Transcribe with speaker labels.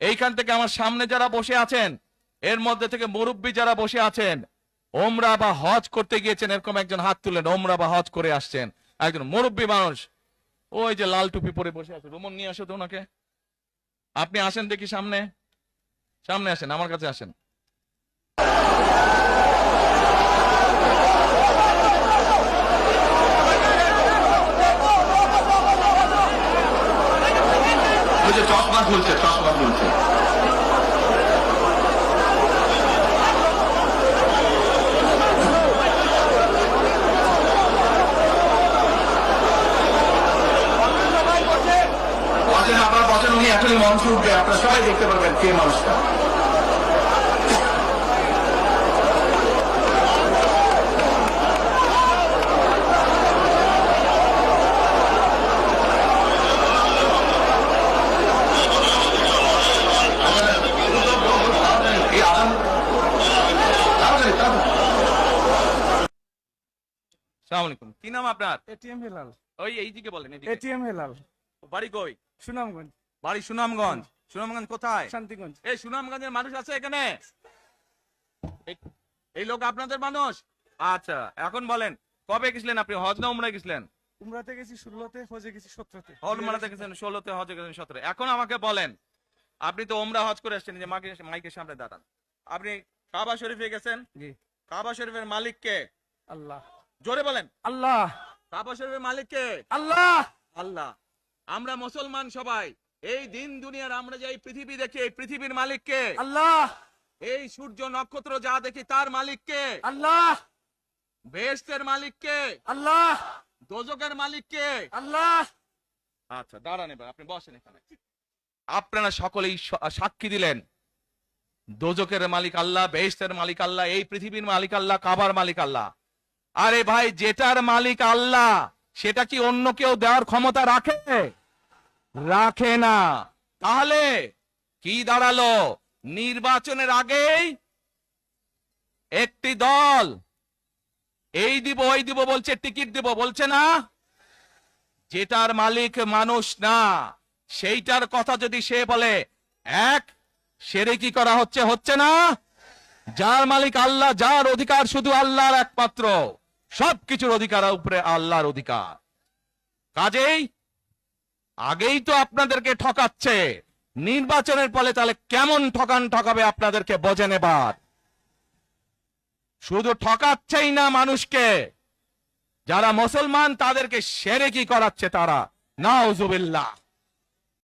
Speaker 1: এইখান থেকে আমার সামনে যারা বসে আছেন, এর মধ্যে থেকে মুরব্বী যারা বসে আছেন, ওমরা বা হজ করতে গিয়েছেন, এরকম একজন হাত তুলেন। ওমরা বা হজ করে আসছেন, একজন মুরব্বী মানুষ, ওই যে লাল টুপি পরে বসে আছে, রুমন নিয়ে আসো তো ওনাকে। আপনি আসেন দেখি সামনে, সামনে আসেন, আমার কাছে আসেন।
Speaker 2: চশমা খুলছে, চশমা খুলছে। আপনারা বসেন, উনি এখনই মঞ্চে উঠবে, আপনারা সবাই দেখতে পারবেন কে মানুষটা।
Speaker 1: কি নাম আপনার?
Speaker 3: এটিএম হেলাল।
Speaker 1: ওই এইদিকে বলেন।
Speaker 3: এটিএম হেলাল।
Speaker 1: বাড়ি কই?
Speaker 3: সুনামগঞ্জ।
Speaker 1: বাড়ি সুনামগঞ্জ। সুনামগঞ্জ কোথায়?
Speaker 3: শান্তিগঞ্জ।
Speaker 1: এই সুনামগঞ্জের মানুষ আছে এখানে? এই লোক আপনাদের মানুষ? আচ্ছা, এখন বলেন, কবে গেছিলেন আপনি? হজ না উমরায় গেছিলেন?
Speaker 3: উমরাতে গেছি 16তে, হজে গেছি 17তে।
Speaker 1: উমরাতে গেছেন 16তে, হজে গেছেন 17। এখন আমাকে বলেন, আপনি তো উমরা হজ করে আসছেন, যে মাইকের সামনে দাঁড়ান। আপনি কাবা শরীফে গেছেন?
Speaker 3: জি।
Speaker 1: কাবা শরীফের মালিক কে?
Speaker 3: আল্লাহ।
Speaker 1: জোরে বলেন।
Speaker 3: আল্লাহ।
Speaker 1: কাবা শরীফের মালিক কে?
Speaker 3: আল্লাহ।
Speaker 1: আল্লাহ। আমরা মুসলমান সবাই, এই দিন দুনিয়ার আমরা যে পৃথিবী দেখি, এই পৃথিবীর মালিক কে?
Speaker 3: আল্লাহ।
Speaker 1: এই সূর্য নক্ষত্র যা দেখি তার মালিক কে?
Speaker 3: আল্লাহ।
Speaker 1: বেহেশতের মালিক কে?
Speaker 3: আল্লাহ।
Speaker 1: দোজখের মালিক কে?
Speaker 3: আল্লাহ।
Speaker 1: আচ্ছা দাঁড়ান, এবার আপনি বসেন এখানে। আপনারা সকলেই সাক্ষী দিলেন, দোজখের মালিক আল্লাহ, বেহেশতের মালিক আল্লাহ, এই পৃথিবীর মালিক আল্লাহ, কাবার মালিক আল্লাহ। আরে ভাই, যেটার মালিক আল্লাহ সেটা কি অন্য কেউ দেওয়ার ক্ষমতা রাখে? রাখে না। তাহলে কি দাঁড়ালো? নির্বাচনের আগেই একটি দল এই দিব ওই দিব বলছে, টিকিট দিব বলছে না? যেটার মালিক মানুষ না, সেইটার কথা যদি সে বলে, এক শিরকি করা হচ্ছে, হচ্ছে না? যার মালিক আল্লাহ, যার অধিকার শুধু আল্লাহর একমাত্র, সবকিছুর অধিকার উপরে আল্লাহর অধিকার। কাজেই আগেই তো আপনাদেরকে ঠকাচ্ছে, নির্বাচনের ফলে তাহলে কেমন ঠকাবে আপনাদেরকে বোঝেন এবার। শুধু ঠকাচ্ছেই না মানুষকে, যারা মুসলমান তাদেরকে শিরকি করাচ্ছে তারা। নাউজুবিল্লাহ।